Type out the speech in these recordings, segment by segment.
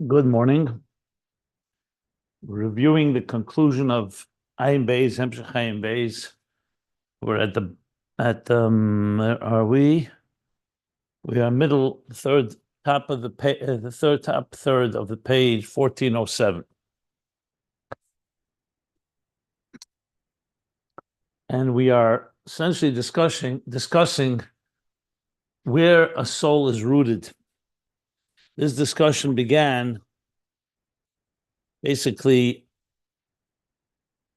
Good morning. Reviewing the conclusion of Ayin Beis, Hemshech Ayin Beis. We're where are we? We are middle third top of the page, the top third of the page, 1407. And we are essentially discussing where a soul is rooted. This discussion began basically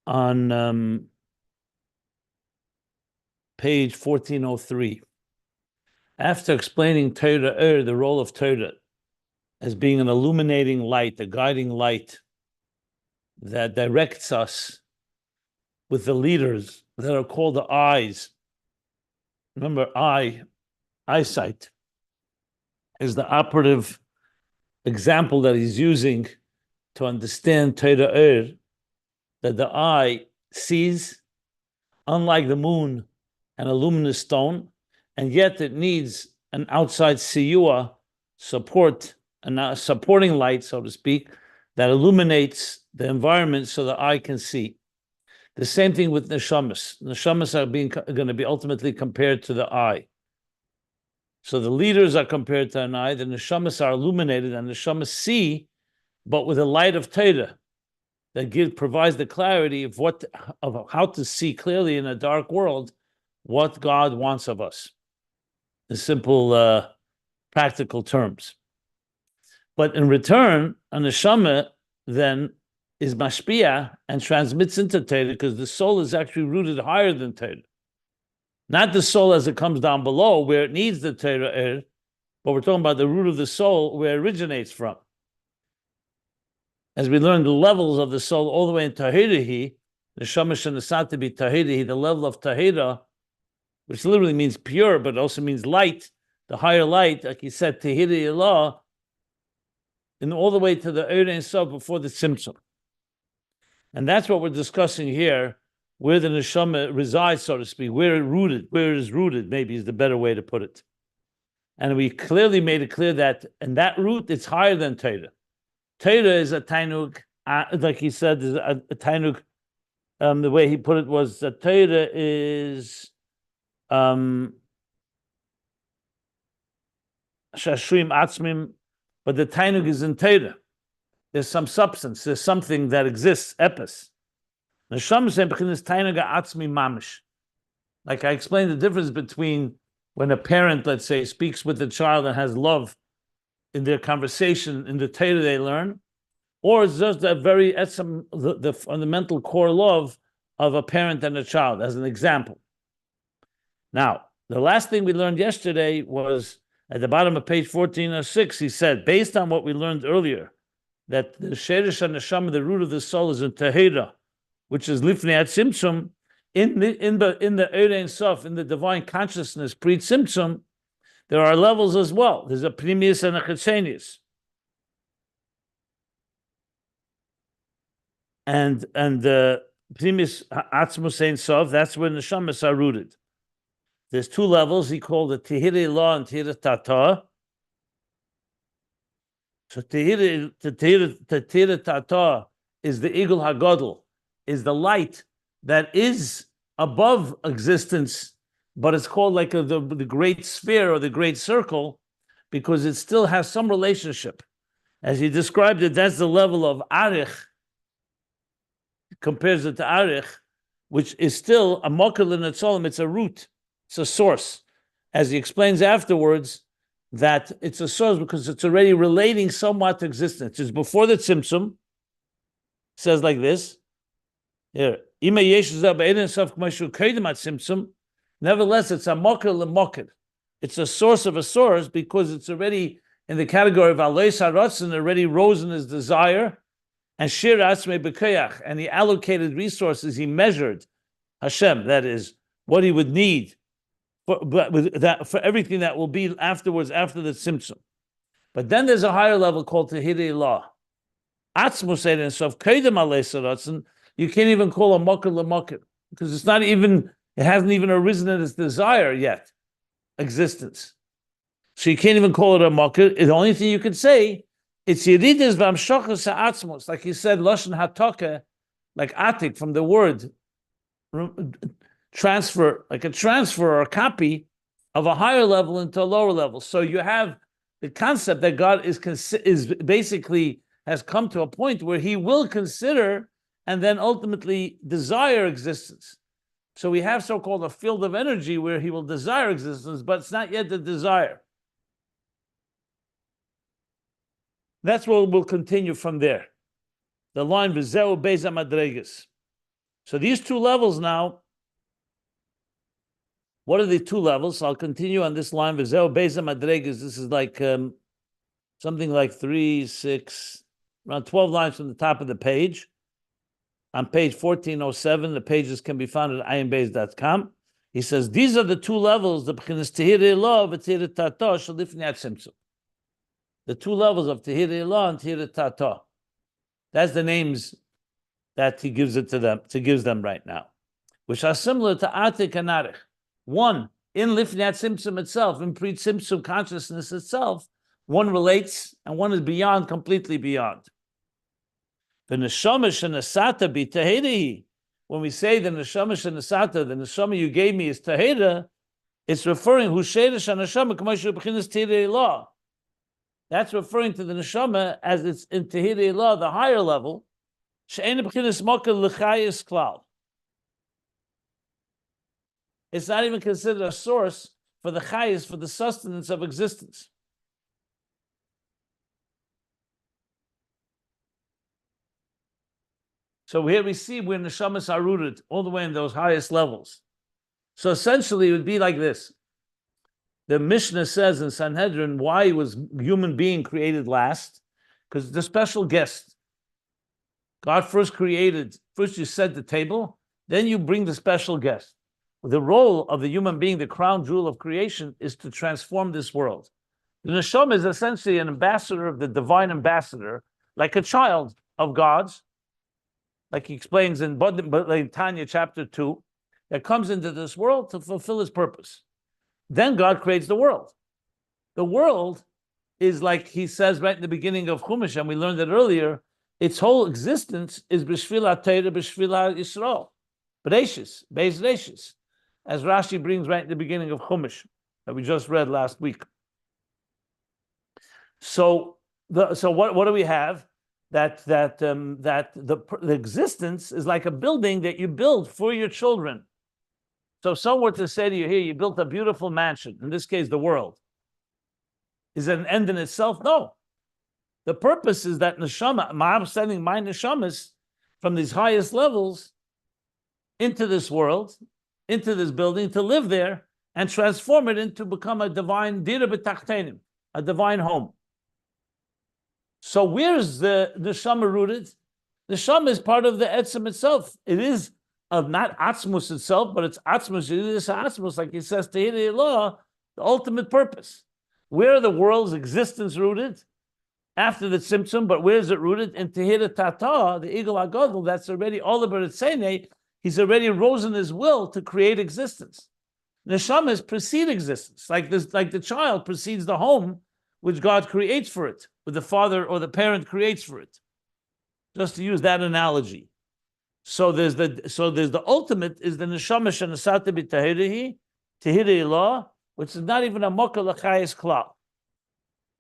on page 1403. After explaining Torah, the role of Torah as being an illuminating light, a guiding light that directs us with the leaders that are called the eyes. Remember, eyesight is the operative example that he's using to understand Torah, that the eye sees, unlike the moon, and a luminous stone, and yet it needs an outside siyua, support, a supporting light, so to speak, that illuminates the environment so the eye can see. The same thing with neshamas. Neshamas are going to be ultimately compared to the eye. So the leaders are compared to an eye, the neshamas are illuminated, and the neshamas see, but with a light of Torah that provides the clarity of how to see clearly in a dark world what God wants of us, in simple, practical terms. But in return, a neshama then is mashpia and transmits into Torah, because the soul is actually rooted higher than Torah. Not the soul as it comes down below, where it needs the Torah, but we're talking about the root of the soul, where it originates from. As we learn the levels of the soul all the way in Tahirahi, the Shamash and the Satabi Tahirahi, the level of Tahira, which literally means pure, but also means light, the higher light, like he said, Tahirahi Allah, and all the way to the Eir Ein Sof before the Tzimtzum. And that's what we're discussing here, where the neshama resides, so to speak, where it is rooted, maybe is the better way to put it. And we clearly made it clear that in that root, it's higher than Torah. Torah is a tainug, like he said, is a tainug. The way he put it was that Torah is shashrim atzmim, but the tainug is in Torah. There's some substance, there's something that exists, epis. Like I explained the difference between when a parent, let's say, speaks with the child and has love in their conversation, in the Torah they learn, or it's just that very the fundamental core love of a parent and a child, as an example. Now, the last thing we learned yesterday was at the bottom of page 1406, he said, based on what we learned earlier, that the Sheresh and Neshama, the root of the soul, is in Tahira, which is Lifnei Tzimtzum, in the Eir Ein Sof, in the divine consciousness, pre-Tzimtzum, there are levels as well. There's a Pnimius and a Chetzenius. And the Pnimius Atzmus Ein Sof, that's where Neshamas are rooted. There's two levels. He called it Tehirei Law and Tehirei Tata. So Tehirei Tata is the Igul HaGadol, is the light that is above existence, but it's called like the great sphere or the great circle, because it still has some relationship. As he described it, that's the level of Arich, compares it to Arich, which is still a Mokal in Etzolim, it's a root, it's a source. As he explains afterwards, that it's a source because it's already relating somewhat to existence. It's before the Tzimtzum, says like this, here, nevertheless, it's a mokir l'mokir. It's a source of a source because it's already in the category of alois haratzon, already rose in his desire, and shir atzmei b'koyach, and he allocated resources, he measured Hashem, that is, what he would need for everything that will be afterwards, after the Tzimtzum. But then there's a higher level called Tehirei Law. Atzmus Ein Sof Kedem alois haratzon. You can't even call a mokir l'mokir, because it hasn't even arisen in its desire yet, existence. So you can't even call it a mokir. The only thing you could say It's Yeridas v'amshochas ha'atzmos, like he said, Lashon hatoka, like atik from the word transfer, like a transfer or a copy of a higher level into a lower level. So you have the concept that God is basically has come to a point where he will consider and then ultimately desire existence. So we have so-called a field of energy where he will desire existence, but it's not yet the desire. That's where we'll continue from there. The line V'zeu Beis HaMadregas. So these two levels now, what are the two levels? I'll continue on this line. V'zeu Beis HaMadregas. This is like something like 3, 6, around 12 lines from the top of the page. On page 1407, the pages can be found at ayinbeis.com. He says, these are the two levels, the b'chinas tehirei lo v'tehirei tato shalifnei tzimtzum. The two levels of tehirei lo and tehirei tato. That's the names that he gives it to them, gives them right now, which are similar to atik and arich. One, in lifnei tzimtzum itself, in pre-tzimtzum consciousness itself, one relates and one is beyond, completely beyond. The neshama shenasata bi tahirihi. When we say the neshama shenasata, the neshama you gave me is tahira, it's referring hu sheirish haneshama k'mashu b'chinas tahirei lo. That's referring to the neshama as it's in tahirei lo, the higher level. She'ein b'chinas mokel l'chayis klal. It's not even considered a source for the chayis, for the sustenance of existence. So here we see where neshamas are rooted, all the way in those highest levels. So essentially, it would be like this. The Mishnah says in Sanhedrin, why was human being created last? Because the special guest. God first you set the table, then you bring the special guest. The role of the human being, the crown jewel of creation, is to transform this world. The neshama is essentially an ambassador of the divine ambassador, like a child of God's, like he explains in Tanya chapter 2, that comes into this world to fulfill his purpose. Then God creates the world. The world is like he says right in the beginning of Chumash, and we learned it earlier, its whole existence is b'shvil ha'Torah, b'shvil Yisroel, Bereishis, Beis Reishis, as Rashi brings right in the beginning of Chumash, that we just read last week. So what do we have? That the existence is like a building that you build for your children. So if someone were to say to you, here, you built a beautiful mansion, in this case, the world. Is it an end in itself? No. The purpose is that neshama, I'm sending my neshamas from these highest levels into this world, into this building, to live there and transform it into become a divine dira b'tachtenim, a divine home. So where's the neshama rooted? The neshama is part of the etzem itself. It is of not atzmus itself, but it's atzmus. It is atzmus, like he says, tehirei lo, the ultimate purpose. Where are the world's existence rooted? After the tzimtzum, but where is it rooted? In tehirei tata, the eagle agadol, that's already all about it. He's already rose in his will to create existence. Neshamas precede existence, like the child precedes the home which God creates for it, with the father or the parent creates for it. Just to use that analogy. So there's the ultimate is the neshama shenasata b'tahirihi, tehirei lo, which is not even a mokal l'chayis klal.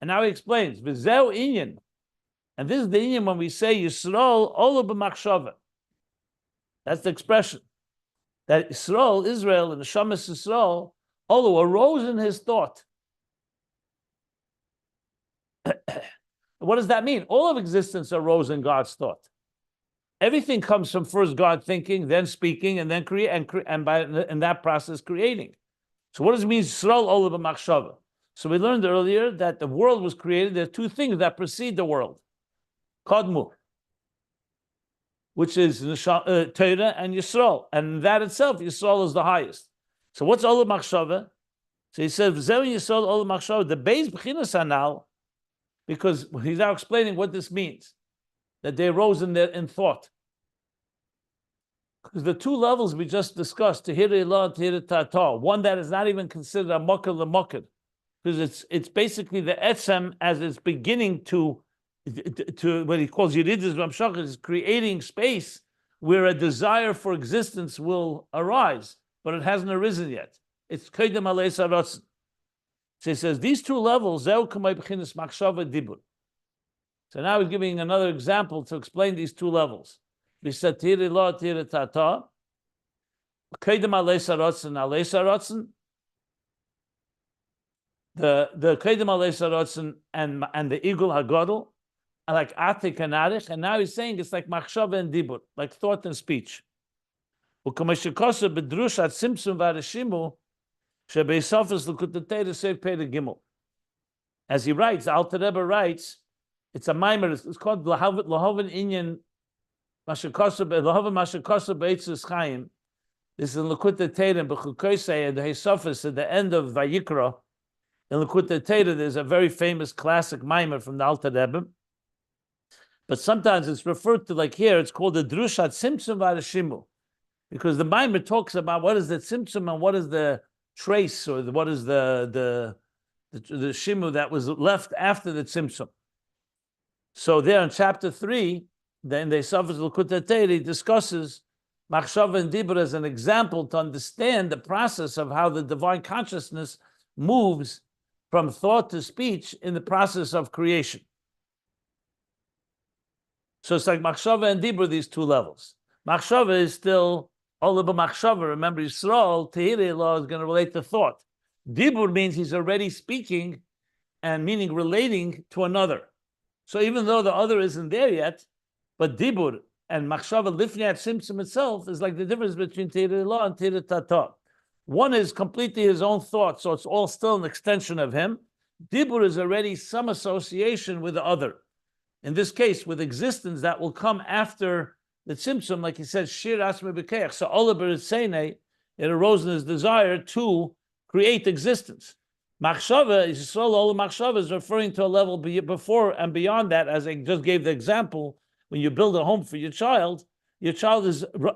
And now he explains, v'zeu inyan, and this is the inyan when we say Yisroel olu b'machshava. That's the expression. That Yisroel, Israel, and the Neshamas Yisroel, olu arose in his thought. What does that mean? All of existence arose in God's thought. Everything comes from first God thinking, then speaking, and then create, and by in that process creating. So what does it mean? Yisroel olu b'machshava. So we learned earlier that the world was created. There are two things that precede the world: Kodmu, which is Torah and Yisroel, and that itself, Yisroel is the highest. So what's olu b'machshava? So he says, "V'zeu Yisroel olu b'machshava." The Beis b'chinas hanal, because he's now explaining what this means, that they rose in thought. Because the two levels we just discussed, tehirei lo and tehirei tata, one that is not even considered a moked l'moked, because it's basically the etzem as it's beginning to to what he calls Yeridus Ramshach is creating space where a desire for existence will arise, but it hasn't arisen yet. It's Kedem Alei Saratzen. So he says these two levels, Zeu Kamei B'chinas Machshava Dibur. So now he's giving another example to explain these two levels. V'satiri lo tiri tata, Kedem Alei Saratzen, the Kedem Alei Saratzen and the Igul Hagadol are like Atik and Arich, and now he's saying it's like Machshava and Dibur, like thought and speech. U'kameshikosa b'drush at Simsum v'arishimu shebeisofis l'kutatei seif pei gimel. As he writes, the Alter Rebbe writes, it's a mimer. It's called Lahavin Inyan Mashikosa Beitzis Chaim. This is in L'Kutei Teira b'Chukoisei and the Heisofis at the end of Vayikra. In L'Kutei Teira, there's a very famous classic mimer from the Alter Rebbe. But sometimes it's referred to, like here, it's called the Drushat Simsum V'Arishimu, because the mimer talks about what is the Simsum and what is the trace, or what is the Shimu that was left after the Simsum. So there in chapter 3, then they suffers L'Kutei Teira discusses Machshava and Dibur as an example to understand the process of how the divine consciousness moves from thought to speech in the process of creation. So it's like Machshava and Dibur, these two levels. Machshava is still Ola b'Machshava. Remember, Yisroel, Tehillah law is going to relate to thought. Dibur means he's already speaking, and meaning relating to another. So even though the other isn't there yet, but Dibur and Machshava Lifnei Simsim itself is like the difference between Tehillah law and Tehillah Tata. One is completely his own thought, so it's all still an extension of him. Dibur is already some association with the other. In this case, with existence that will come after the Tzimtzum, like he says, Shir Asme B'Keach. So Olaber Tzene, it arose in his desire to create existence. Machshava, Yisroel Olam Machshava is referring to a level before and beyond that, as I just gave the example. When you build a home for your child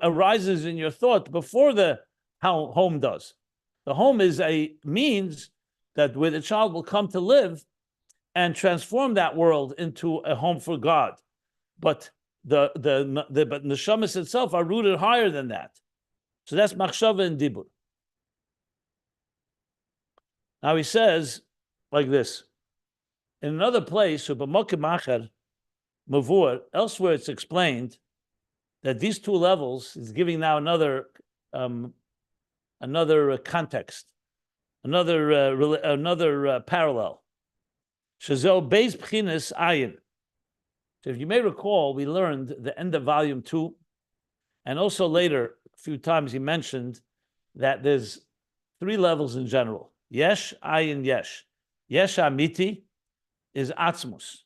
arises in your thought before the home does. The home is a means that where the child will come to live and transform that world into a home for God. But the neshamas itself are rooted higher than that. So that's machshava and dibur. Now he says like this. In another place, elsewhere it's explained that these two levels is giving now another context, another parallel. Shazel Beis B'chinas Ayin. So if you may recall, we learned the end of volume 2, and also later, a few times he mentioned that there's 3 levels in general. Yesh, Ayin, Yesh. Yesh Amiti is Atzmus,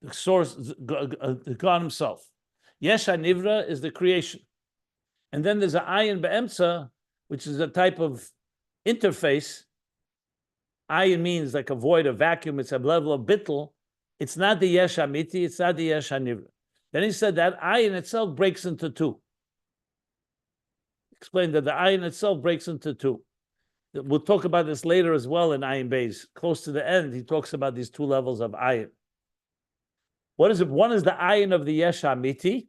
the source, the God himself. Yesh HaNivra is the creation. And then there's an Ayin Be'emtza, which is a type of interface. Ayin means like a void, a vacuum. It's a level of bittul. It's not the Yesh HaMiti, it's not the Yesh HaNivra. Then he said that Ayin itself breaks into 2. Explained that the Ayin itself breaks into 2. We'll talk about this later as well in Ayin Beis. Close to the end, he talks about these 2 levels of Ayin. What is it? One is the Ayin of the Yesh HaMiti.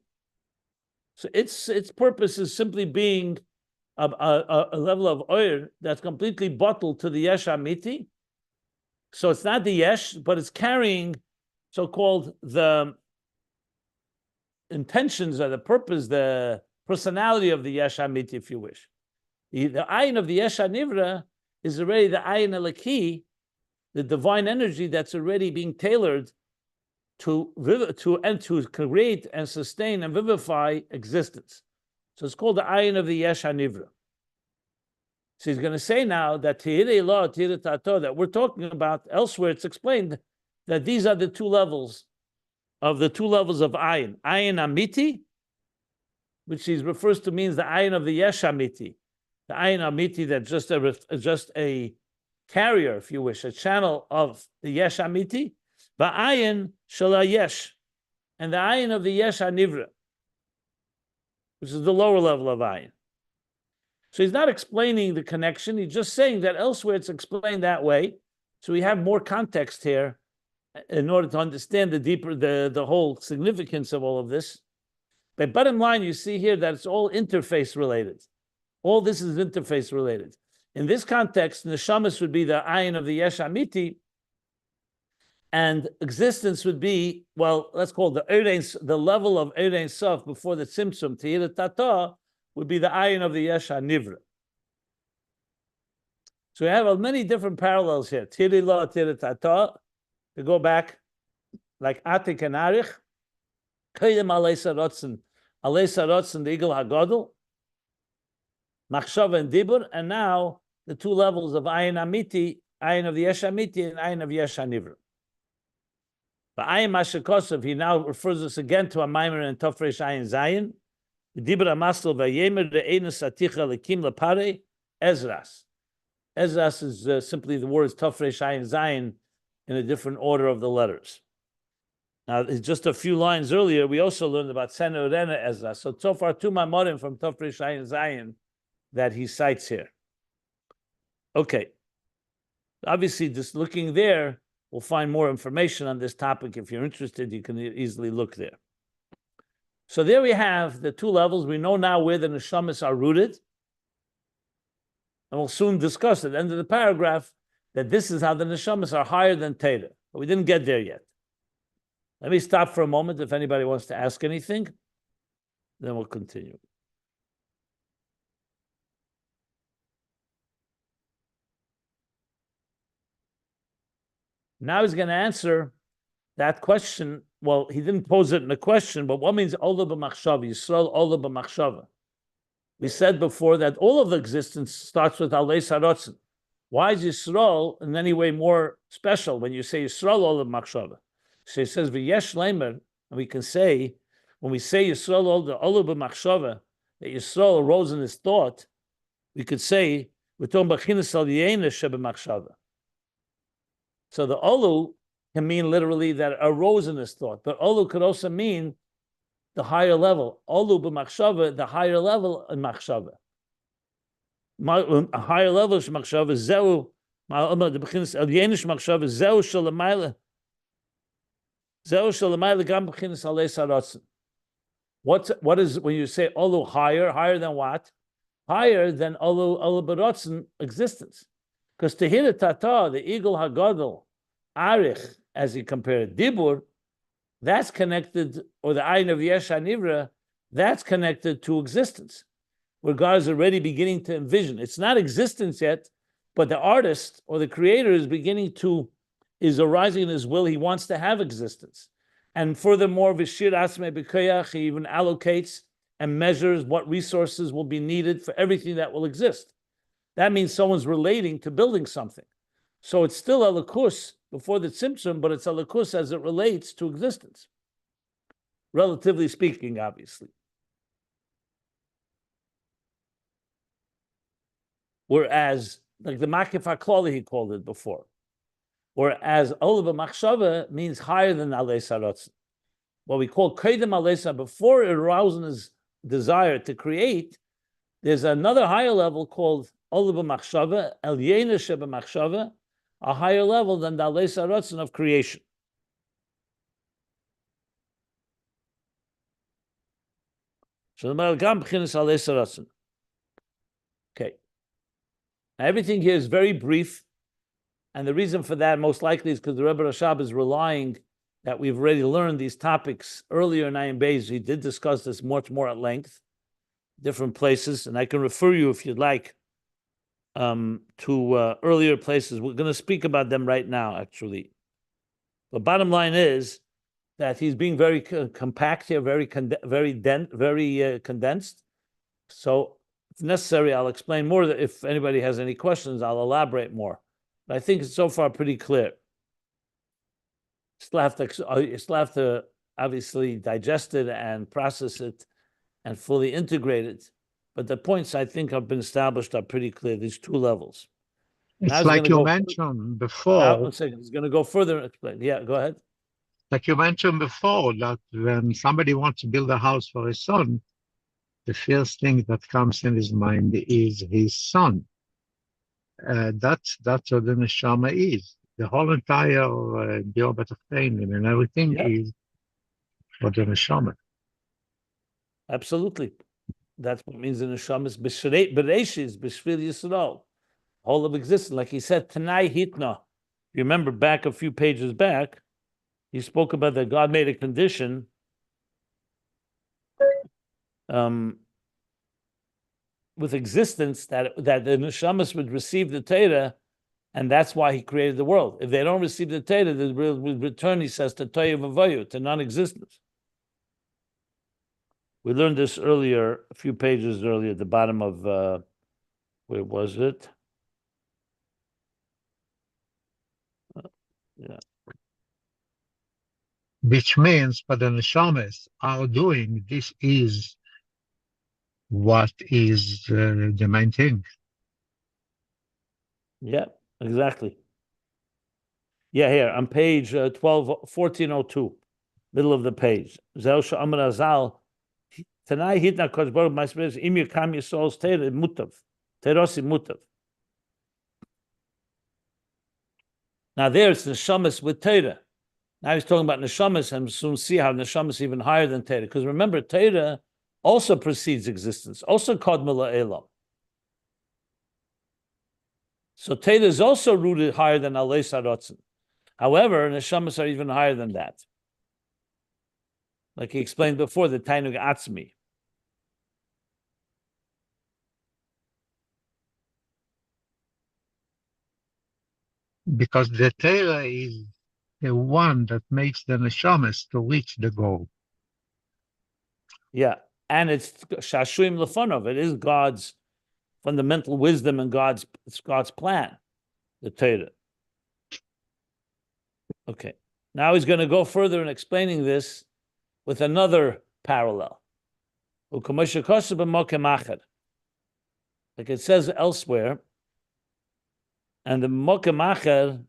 So its purpose is simply being a level of oir that's completely bottled to the Yesh HaMiti. So it's not the Yesh, but it's carrying so-called the intentions or the purpose, the personality of the Yesh HaMiti, if you wish. The Ayin of the Yesh HaNivra is already the Ayin Eliki, the divine energy that's already being tailored to create and sustain and vivify existence. So it's called the Ayin of the Yesh HaNivra. So he's going to say now that Tehillah law, Tehillah Tato, that we're talking about elsewhere, it's explained that these are the 2 levels of Ayin. Ayin Amiti, which he refers to means the Ayin of the Yesh HaMiti. The Ayin Amiti that's just a carrier, if you wish, a channel of the Yesh HaMiti. But Ayin Shala Yesh, and the Ayin of the Yesh HaNivra, which is the lower level of Ayin. So he's not explaining the connection. He's just saying that elsewhere it's explained that way. So we have more context here in order to understand the deeper, the whole significance of all of this. But bottom line, you see here that it's all interface related. All this is interface related. In this context, neshamas would be the ayin of the yesh amiti, and existence would be, well, let's call it the level of Erein Sof before the Tzimtzum, Tehillah Tata, would be the ayin of the yesh nivra. So we have many different parallels here. Tehillah Tata, to go back, like Atik and Arich, Koyim Alei Sarotzen, the Igel HaGodel, Machshava and Dibur, and now the two levels of Ayin Amiti, Ayin of the Yesh Amiti, and Ayin of Yesh Nivra. But Ayin Mashakosov, he now refers us again to a Maimer and Tofresh Ayin Zayin, the Dibur Amasl Vayemer, the Einus Aticha Lekim Lepare, Ezras. Ezras is simply the words Tofresh Ayin Zayin in a different order of the letters. Now, just a few lines earlier, we also learned about Sena Urena Ezra. So far, two Mamorim from Tofresh Ayin Zayin that he cites here. Okay. Obviously, just looking there, we'll find more information on this topic. If you're interested, you can easily look there. So there we have the two levels. We know now where the neshamas are rooted. And we'll soon discuss at the end of the paragraph that this is how the neshamas are higher than Teda. But we didn't get there yet. Let me stop for a moment if anybody wants to ask anything. Then we'll continue. Now he's going to answer that question. Well, he didn't pose it in a question, but what means Ola b'machshava? Yisroel Ola b'machshava. We said before that all of the existence starts with Alei Sarotzen. Why is Yisroel in any way more special when you say Yisroel Ola b'machshava? So he says v'yesh leimer, and we can say when we say Yisroel Ola b'machshava that Yisroel arose in his thought, we could say we're talking about chinas al yena sheb'machshava. So the Olu can mean literally that arose in his thought, but Olu could also mean the higher level. Olu b'machshava, the higher level in machshava. A higher level of machshava, zeu, the b'chinas el yenish machshava, zeu shalamayla, zeu shalamayla gam b'chinas alei sarotzen. What is when you say Olu higher than what? Higher than Olu b'rotzen existence. Because Tehillah Tata, the Igel HaGadol, Arich, as he compared Dibur, that's connected, or the Ayin of Yesh HaNivra, that's connected to existence, where God is already beginning to envision. It's not existence yet, but the artist or the creator is arising in his will. He wants to have existence. And furthermore, Vishir Asme B'Koyach, he even allocates and measures what resources will be needed for everything that will exist. That means someone's relating to building something. So it's still a lakus before the tzimtzum, but it's a lakus as it relates to existence. Relatively speaking, obviously. Whereas, like the Makif HaKlali, he called it before. Whereas Olav Machshava means higher than Alei Sarotzen. What we call Kedem Alei Sarotzen, before it arousing his desire to create, there's another higher level called Olav Machshava, El Yena Sheba Machshava, a higher level than the Alei Sarotzen of creation. Okay. Now, everything here is very brief, and the reason for that most likely is because the Rebbe Rashab is relying that we've already learned these topics earlier in Ayin Beis. He did discuss this much more at length, different places, and I can refer you if you'd like to earlier places. We're going to speak about them right now, actually. The bottom line is that he's being very compact here, very condensed. So, if necessary, I'll explain more. If anybody has any questions, I'll elaborate more. But I think it's so far pretty clear. You still have to obviously digest it and process it and fully integrate it. But the points I think have been established are pretty clear, these two levels. It's like you mentioned before. One second, he's going to go further and explain. Yeah, go ahead. Like you mentioned before, that when somebody wants to build a house for his son, the first thing that comes in his mind is his son. That's what the neshama is. the whole entire Biobat of Tainim and everything is for the neshama. Absolutely. That's what means the neshama is Bereshis, B'Shvil Yisrael. Whole of existence. Like he said, Tanai Hitna. You remember back a few pages back, he spoke about that God made a condition with existence that the neshamas would receive the Torah, and that's why he created the world. If they don't receive the Torah, they will return, he says, to Toyev Avoyu, to non-existence. We learned this earlier, a few pages earlier, at the bottom of, where was it? Yeah. Which means, but the neshamas are doing, this is what is the main thing. Yeah, exactly. Yeah, here on page 1402, middle of the page. Zel Amar Azal, Tanai Hitna Kosh Baruch my spirit im Yekam Yisrael's Teira Mutav, Teirosi Mutav. Now there it's neshamas with Torah. Now he's talking about neshamas, and we'll soon see how neshamas is even higher than Torah. Because remember, Torah also precedes existence, also Kodmila Elam. So Torah is also rooted higher than Alei Sarotzen. However, neshamas are even higher than that. Like he explained before, the Tainug Atzmi. Because the Torah is the one that makes the neshamas to reach the goal. Yeah, and it's Shashuim Lefonov. It is God's fundamental wisdom and God's plan, the Torah. Okay, now he's going to go further in explaining this with another parallel. Like it says elsewhere, and the Mokem Acher,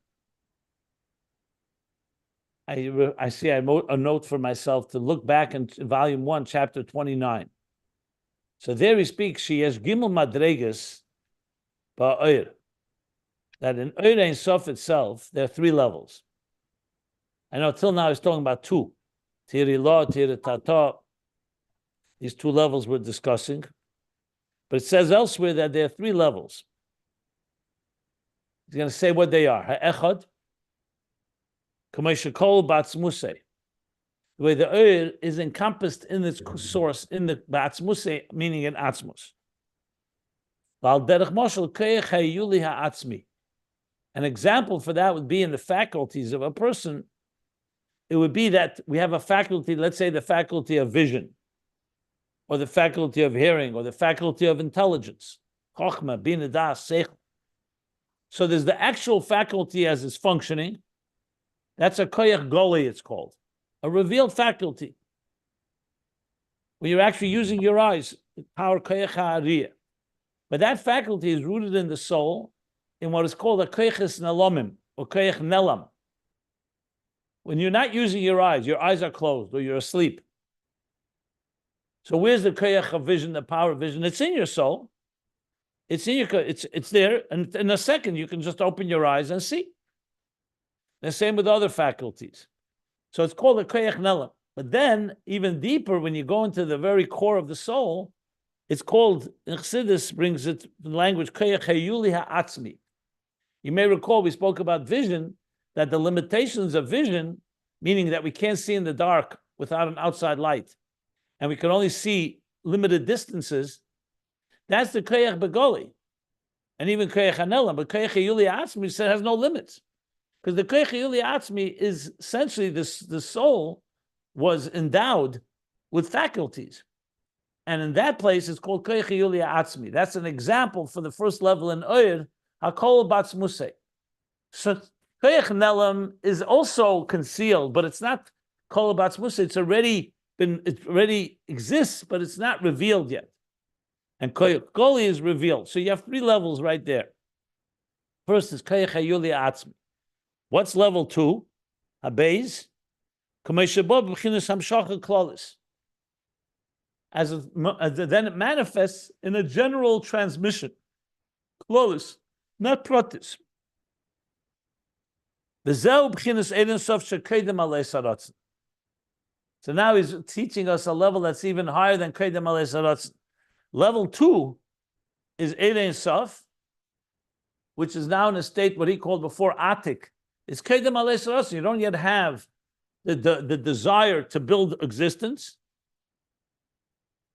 I see I wrote a note for myself to look back in volume 1, chapter 29. So there he speaks, she has Gimel Madregas Ba'oir, that in Oir Ein Sof itself, there are 3 levels. I know till now he's talking about 2. Tiri Lo, Tiri Tata. These 2 levels we're discussing. But it says elsewhere that there are 3 levels. He's going to say what they are. Ha'echad, Kamei Shekol Batzmusei. The way the Oir is encompassed in its source, in the Batzmusei, meaning in Atzmus. An example for that would be in the faculties of a person. It would be that we have a faculty, let's say the faculty of vision, or the faculty of hearing, or the faculty of intelligence. Chochmah, Bina, Das, Seichel. So there's the actual faculty as it's functioning. That's a koyach goli, it's called. A revealed faculty. When you're actually using your eyes, power koyach ha'ariyah. But that faculty is rooted in the soul, in what is called a koyachis nelomim, or koyach nelam. When you're not using your eyes are closed, or you're asleep. So where's the koyach of vision, the power of vision? It's in your soul. It's in your, it's there, and in a second you can just open your eyes and see. The same with other faculties. So it's called a koyach nelam. But then, even deeper, when you go into the very core of the soul, it's called, Yechida brings it in language, koyach hayuli ha'atzmi. You may recall we spoke about vision, that the limitations of vision, meaning that we can't see in the dark without an outside light, and we can only see limited distances, that's the koyach begoli, and even koyach hanelam. But koyach hayuli ha'atzmi has no limits. Because the koyach hayuli ha'atzmi is essentially the soul was endowed with faculties. And in that place, it's called koyach hayuli ha'atzmi. That's an example for the first level in Oyer, hakol batzmusei. So koyach nelam is also concealed, but it's not kol batzmusei. It already exists, but it's not revealed yet. And koyach goli is revealed. So you have 3 levels right there. First is koyach hayuli ha'atzmi. What's level 2? Habeis. Then it manifests in a general transmission. Klolis, not pratis. So now he's teaching us a level that's even higher than Kedem Alei Saratzin. Level 2 is Ein Sof, which is now in a state what he called before Atik. It's Kedem Alei Saratzin. You don't yet have the desire to build existence,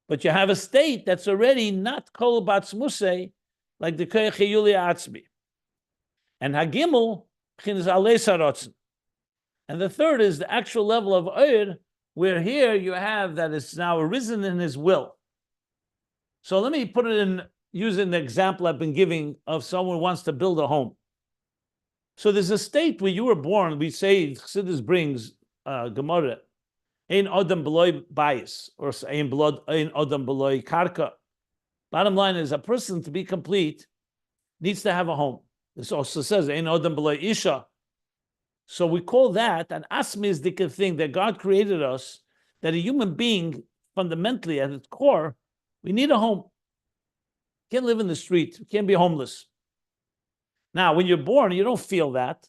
but you have a state that's already not Kol Batzmusei, like the Koyach Yuli Atzmi. And Hagimel is Alei Saratzin. And the third is the actual level of Oir, where here you have that it's now arisen in his will. So let me put it in using the example I've been giving of someone who wants to build a home. So there's a state where you were born, we say, Chassidus brings Gemara, Ein Odom B'loi Bayis, or Ein Odom B'loi Karka. Bottom line is, a person to be complete needs to have a home. This also says, Ein Odom B'loi Isha. So we call that an asmizdik thing that God created us, that a human being, fundamentally at its core, we need a home. Can't live in the street. You can't be homeless. Now, when you're born, you don't feel that.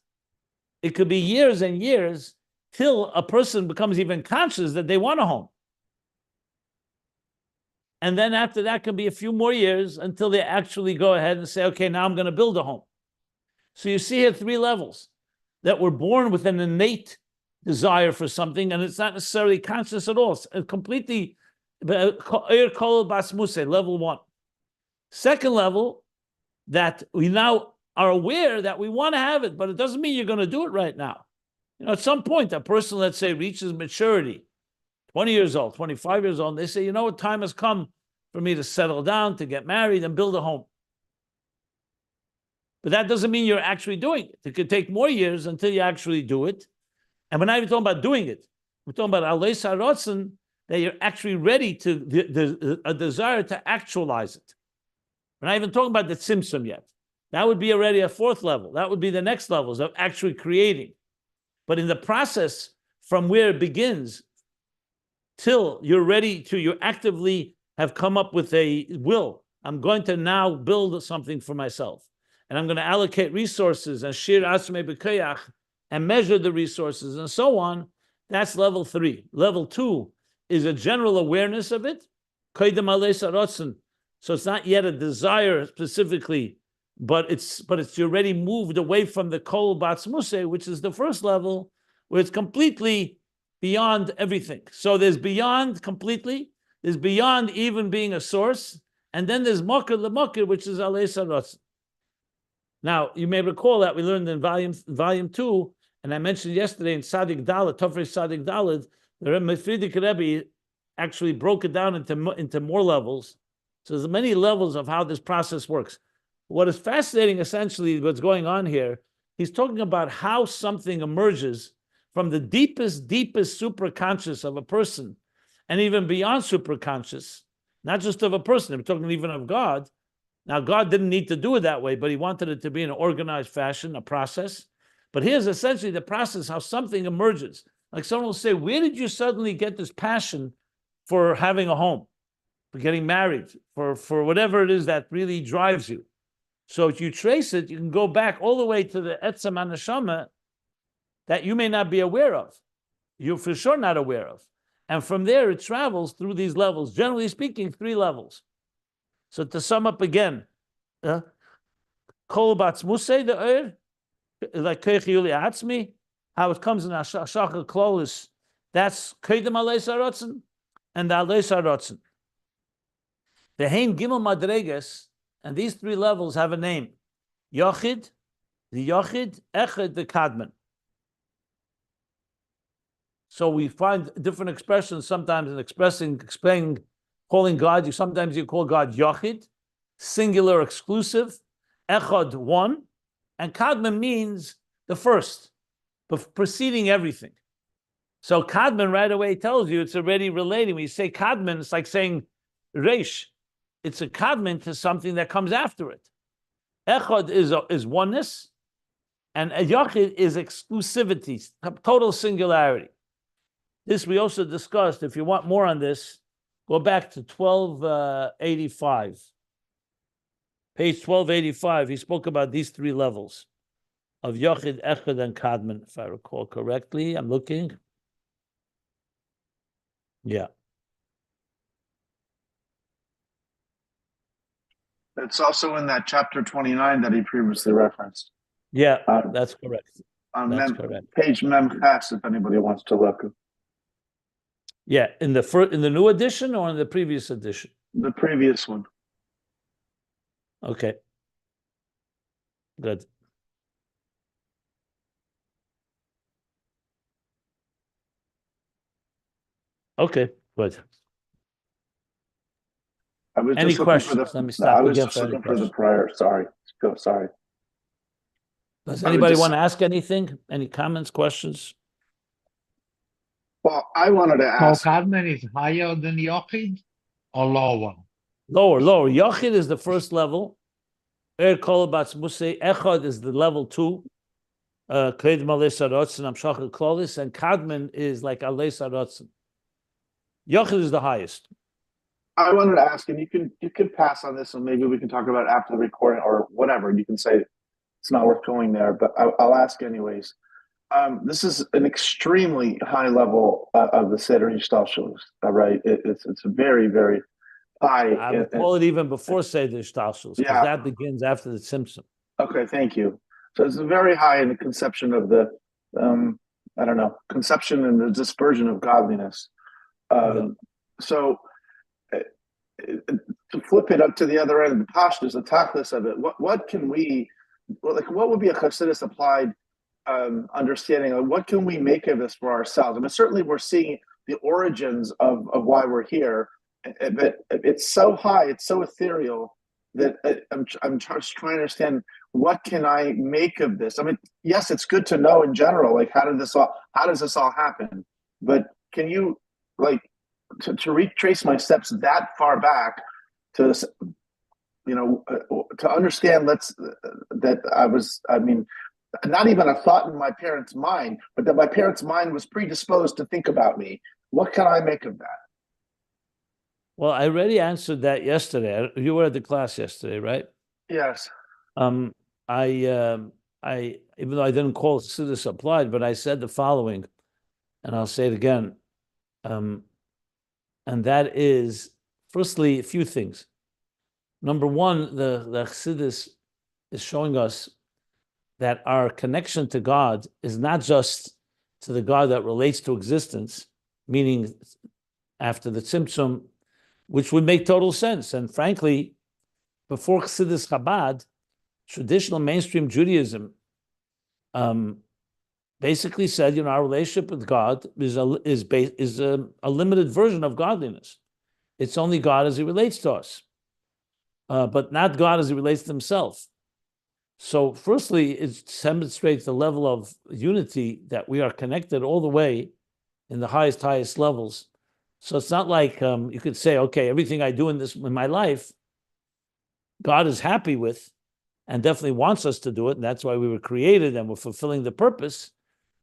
It could be years and years till a person becomes even conscious that they want a home. And then after that can be a few more years until they actually go ahead and say, okay, now I'm going to build a home. So you see here 3 levels. That we're born with an innate desire for something, and it's not necessarily conscious at all. It's completely level 1. Second level, that we now are aware that we want to have it, but it doesn't mean you're going to do it right now. You know, at some point, a person, let's say, reaches maturity, 20 years old, 25 years old, and they say, you know what, time has come for me to settle down, to get married, and build a home. But that doesn't mean you're actually doing it. It could take more years until you actually do it. And we're not even talking about doing it. We're talking about Alei Saratzin, that you're actually ready to, a desire to actualize it. We're not even talking about the tzimtzum yet. That would be already a 4th level. That would be the next levels of actually creating. But in the process from where it begins till you're ready to, you actively have come up with a will. I'm going to now build something for myself. And I'm going to allocate resources and shir asmei b'koyach and measure the resources and so on. That's level 3. Level 2 is a general awareness of it. Koydem alei saratzin. So it's not yet a desire specifically, but it's you already moved away from the kol batzmusei, which is the first level, where it's completely beyond everything. So there's beyond completely, there's beyond even being a source, and then there's makir l'makir, which is alei saratzin. Now, you may recall that we learned in volume 2, and I mentioned yesterday in Sadik Dalet, Tofrei Sadik Dalet, the Friedrich Rebbe actually broke it down into more levels. So there's many levels of how this process works. What is fascinating, essentially, what's going on here, he's talking about how something emerges from the deepest superconscious of a person, and even beyond superconscious, not just of a person, I'm talking even of God. Now, God didn't need to do it that way, but he wanted it to be in an organized fashion, a process. But here's essentially the process, how something emerges. Like someone will say, where did you suddenly get this passion for having a home, for getting married, for whatever it is that really drives you? So if you trace it, you can go back all the way to the Etzem HaNeshama that you may not be aware of. You're for sure not aware of. And from there, it travels through these levels. Generally speaking, 3 levels. So to sum up again, Kol batzmusei the Oir, like Koyach Yuli Atzmi, how it comes in Ashachar Klolis, that's Kedem Alei Saratzin and the Alei Saratzin. The Hein Gimel Madreges, and these 3 levels have a name. Yochid, the Yochid, Echad, the Kadman. So we find different expressions sometimes in explaining, calling God, sometimes you call God Yochid, singular, exclusive, Echad, one, and Kadman means the first, preceding everything. So Kadman right away tells you it's already relating. When you say Kadman, it's like saying Reish. It's a Kadman to something that comes after it. Echad is oneness, and a Yochid is exclusivity, total singularity. This we also discussed. If you want more on this, go back to 1285. Page 1285, he spoke about these 3 levels. of Yochid, Echad, and Kadmon, if I recall correctly. I'm looking. Yeah. It's also in that chapter 29 that he previously referenced. Yeah, that's correct. That's correct. Page Mem Ches, if anybody wants to look. Yeah, in the new edition or in the previous edition? The previous one. Okay. Good. Okay, good. I was Any just questions? looking for Let me stop again for any looking for the questions. prior. Sorry. Sorry. Does anybody want to ask anything? Any comments, questions? Well, I wanted to ask. So Kadmon is higher than Yochid or lower? Lower. Yochid is the first level. Echad is the level 2. And Kadmon is like Alei Sarotzen. Yochid is the highest. I wanted to ask, and you can pass on this, and maybe we can talk about it after the recording or whatever. You can say it's not worth going there, but I'll ask anyways. This is an extremely high level of the Seder Ishtalshalos, right? It's a very, very high. I would call it even before Seder Ishtalshalos, because that begins after the Tzimtzum. Okay, thank you. So it's very high in the conception of the, conception and the dispersion of godliness. So to flip it up to the other end of the pashtus, the tachlis of it, what can we, what would be a chassidus applied understanding of what can we make of this for ourselves? I mean, certainly we're seeing the origins of why we're here, but it's so high, it's so ethereal that I'm just trying to understand what can I make of this. I mean, yes, it's good to know in general, like how does this all happen? But can you to retrace my steps that far back to to understand not even a thought in my parents' mind, but that my parents' mind was predisposed to think about me. What can I make of that? Well, I already answered that yesterday. You were at the class yesterday, right? Yes. I even though I didn't call Chassidus applied, but I said the following, and I'll say it again. And that is, firstly, a few things. Number one, the Chassidus is showing us that our connection to God is not just to the God that relates to existence, meaning after the Tzimtzum, which would make total sense. And frankly, before Chassidus Chabad, traditional mainstream Judaism basically said, our relationship with God is a limited version of godliness. It's only God as He relates to us, but not God as He relates to Himself. So firstly, it demonstrates the level of unity that we are connected all the way in the highest levels. So it's not like you could say, okay, everything I do in my life, God is happy with and definitely wants us to do it. And that's why we were created and we're fulfilling the purpose.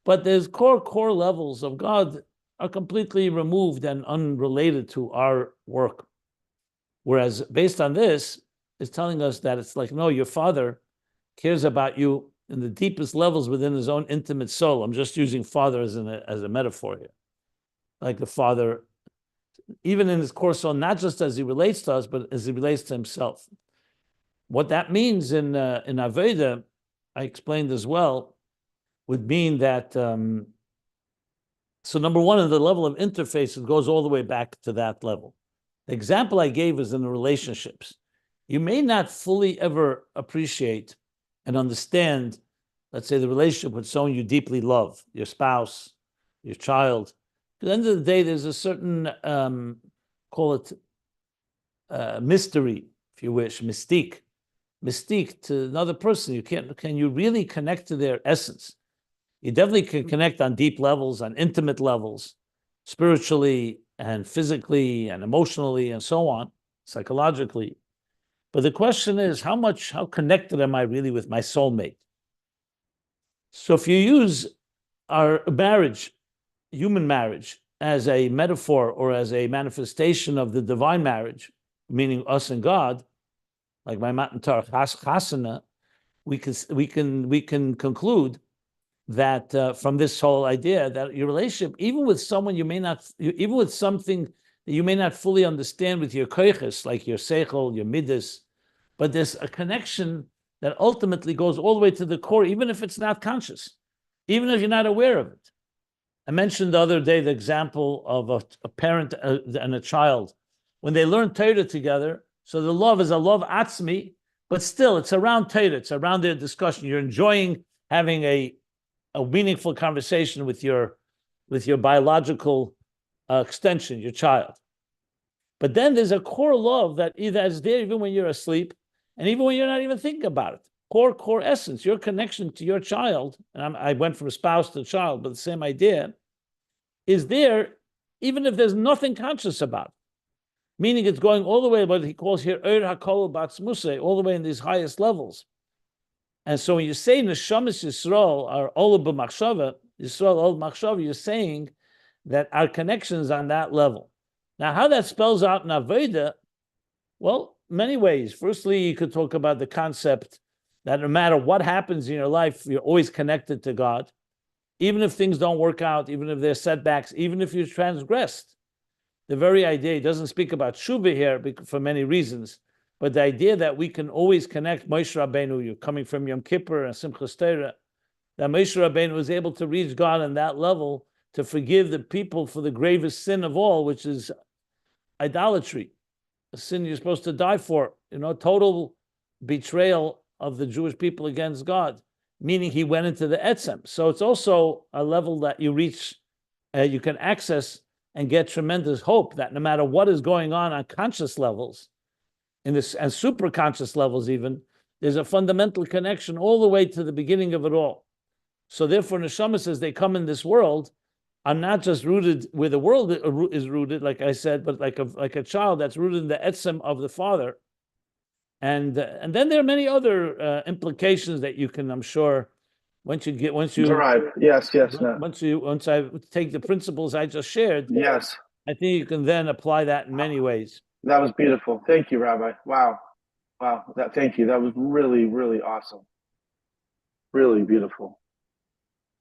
But there's core levels of God are completely removed and unrelated to our work. Whereas based on this, it's telling us that it's like, no, your Father cares about you in the deepest levels within His own intimate soul. I'm just using Father as a metaphor here. Like the Father, even in His core soul, not just as He relates to us, but as He relates to Himself. What that means in Aveda, I explained as well, would mean that, so number one, in the level of interface, it goes all the way back to that level. The example I gave is in the relationships. You may not fully ever appreciate and understand, let's say, the relationship with someone you deeply love, your spouse, your child. At the end of the day, there's a certain, call it mystery, if you wish, mystique to another person. Can you really connect to their essence? You definitely can connect on deep levels, on intimate levels, spiritually and physically and emotionally and so on, psychologically. But the question is, how connected am I really with my soulmate? So if you use our marriage, human marriage, as a metaphor or as a manifestation of the divine marriage, meaning us and God, like my Matan Torah chasana, we can conclude that from this whole idea that your relationship, even with someone even with something that you may not fully understand with your koiches, like your seichel, your midas, but there's a connection that ultimately goes all the way to the core, even if it's not conscious, even if you're not aware of it. I mentioned the other day the example of a parent and a child. When they learn Torah together, so the love is a love atzmi, but still it's around Torah, it's around their discussion. You're enjoying having a meaningful conversation with your biological extension, your child. But then there's a core love that either is there even when you're asleep, and even when you're not even thinking about it. Core essence, your connection to your child, and I went from spouse to child, but the same idea, is there even if there's nothing conscious about it. Meaning it's going all the way, what he calls here, all the way in these highest levels. And so when you say Neshamas Yisroel are Ola b'machshava, Yisroel Ola b'machshava, you're saying that our connection is on that level. Now, how that spells out in Avodah, well, many ways. Firstly, you could talk about the concept that no matter what happens in your life, you're always connected to God. Even if things don't work out, even if there's setbacks, even if you're transgressed. The very idea, he doesn't speak about Shuvah here for many reasons, but the idea that we can always connect Moshe Rabbeinu, you're coming from Yom Kippur and Simchas Torah, that Moshe Rabbeinu was able to reach God on that level to forgive the people for the gravest sin of all, which is idolatry, a sin you're supposed to die for, total betrayal of the Jewish people against God, meaning he went into the etzem. So it's also a level that you reach, you can access and get tremendous hope that no matter what is going on conscious levels, and super conscious levels even, there's a fundamental connection all the way to the beginning of it all. So therefore, neshamas, as they come in this world, are not just rooted where the world is rooted, like I said, but like a child that's rooted in the etzem of the father. And then there are many other implications that you can, I'm sure, once you derive. Yes. No. Once I take the principles I just shared, yes, I think you can then apply that in many ways. That was beautiful. Thank you, Rabbi. Wow. Thank you. That was really, really awesome. Really beautiful.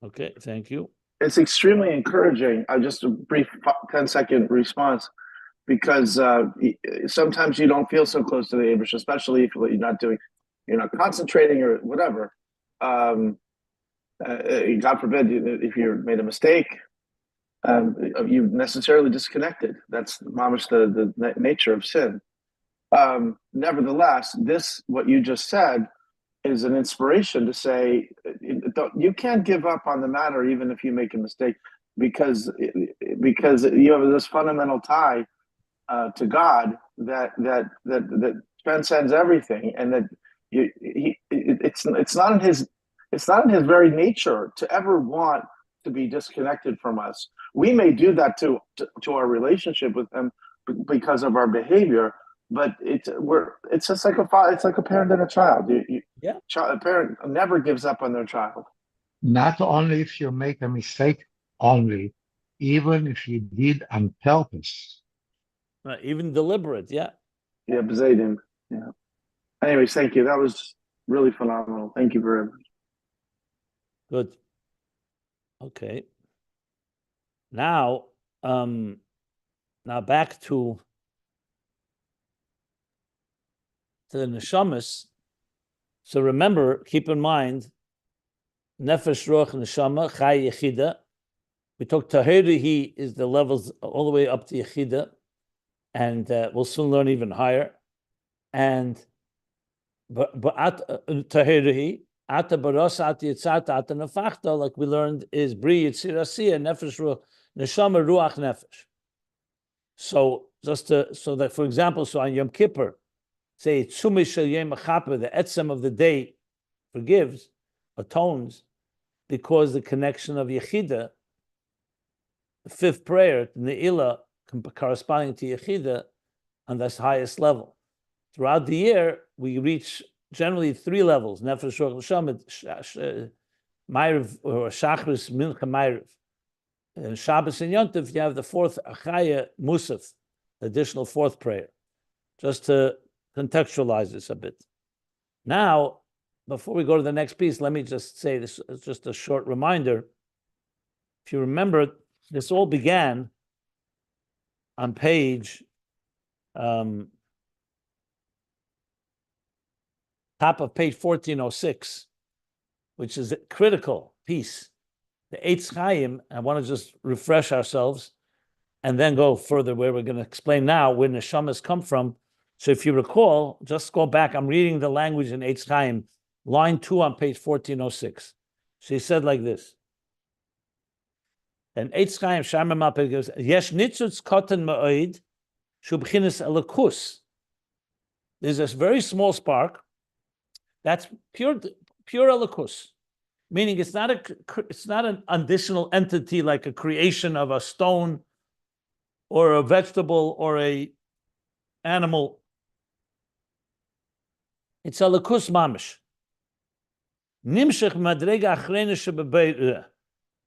Okay, thank you. It's extremely encouraging. Just a brief 10-second response, because sometimes you don't feel so close to the Abish, especially if you're not concentrating or whatever. God forbid if you made a mistake, you necessarily disconnected. That's mamish the nature of sin. Nevertheless, what you just said is an inspiration to say you can't give up on the matter even if you make a mistake, because you have this fundamental tie to God that transcends everything, and that it's not in his very nature to ever want to be disconnected from us. We may do that to our relationship with him because of our behavior, but it's just like it's like a parent and a child. A parent never gives up on their child. Not only if you make a mistake, even if you did on purpose. Even deliberate, yeah. Yeah, Bezadim. Yeah. Anyways, thank you. That was really phenomenal. Thank you very much. Good. Okay. Now back to the neshamas. So remember, keep in mind, nefesh, ruach, neshama, chai, yechida. We talked tahirihi is the levels all the way up to yechida, and we'll soon learn even higher. And but tahirihi. Ata baros, ata yitzata, ata nefachta, like we learned, is bri yitzirasiya, nefesh, ruach, neshama, ruach, nefesh. So so that, for example, on Yom Kippur, say tzumish shel yom hachaper, the etzem of the day forgives, atones, because the connection of Yechida, the fifth prayer, Ne'ilah, corresponding to Yechida, on this highest level. Throughout the year, we reach generally 3 levels: Nefesh, Ruach, Neshama, Ma'ariv, or Shachris, Mincha, Ma'ariv. And Shabbos and Yontif, you have the 4th Achaya Musaf, additional 4th prayer, just to contextualize this a bit. Now, before we go to the next piece, let me just say this is just a short reminder. If you remember, this all began on page top of page 1406, which is a critical piece. The Eitz Chaim, I want to just refresh ourselves and then go further where we're going to explain now where neshamas come from. So if you recall, just go back. I'm reading the language in Eitz Chaim, line 2 on page 1406. So he said like this. And Eitz Chaim, Shamar Mapeh goes, Yesh nitzutz koten ma'oid, shu b'chinas elikus. There's this very small spark that's pure elikus, meaning it's not an additional entity like a creation of a stone or a vegetable or a animal. It's a elikus mamish. Nimshech madrega achrena shebebeireh.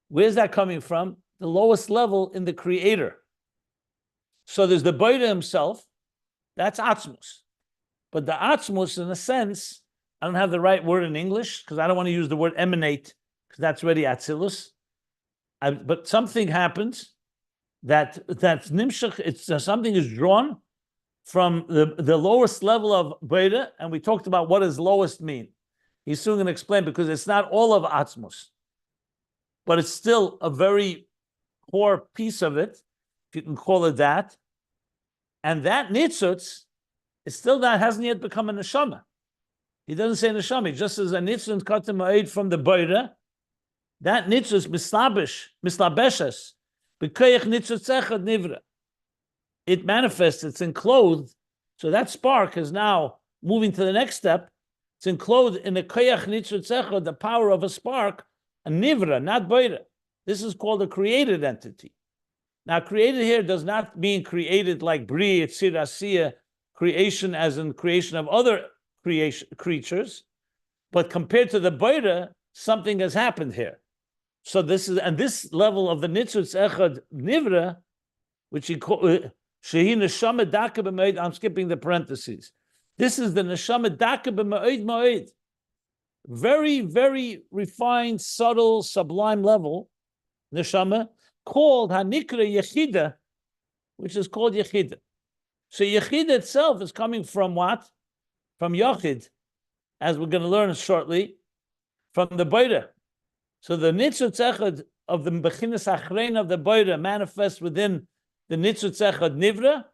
Where's that coming from? The lowest level in the creator. So there's the Beira himself, that's Atzmus. But the Atzmus, in a sense, I don't have the right word in English because I don't want to use the word emanate because that's already Atzilus. But something happens that's Nimshach, something is drawn from the lowest level of Beira, and we talked about what does lowest mean. He's soon going to explain because it's not all of Atzmus, but it's still a very core piece of it, if you can call it that. And that nitzutz is still that hasn't yet become a neshama. He doesn't say neshama. He just says a nitzutz katem ma'id from the Beira. That nitzutz mislabeshes b'koyach nitzutz echad nivra. It manifests. It's enclosed. So that spark is now moving to the next step. It's enclosed in the koyach nitzutz echad, the power of a spark. A nivra, not Beira. This is called a created entity. Now, created here does not mean created like Bri, Yetzir, Asiya, creation as in creation of other creatures, but compared to the Beira, something has happened here. So this is, and this level of the Nitzutz Echad Nivra, which he called Shehi Neshama Daka B'Ma'id, I'm skipping the parentheses. This is the Neshama Daka B'Ma'id Ma'id. Very, very refined, subtle, sublime level, neshama, called Hanikra Yechida, which is called Yechida. So Yechida itself is coming from what? From Yochid, as we're going to learn shortly, from the Beira. So the Nitzutz Echad of the Bechinas Achrein of the Beira manifests within the Nitzutz Echad Nivra,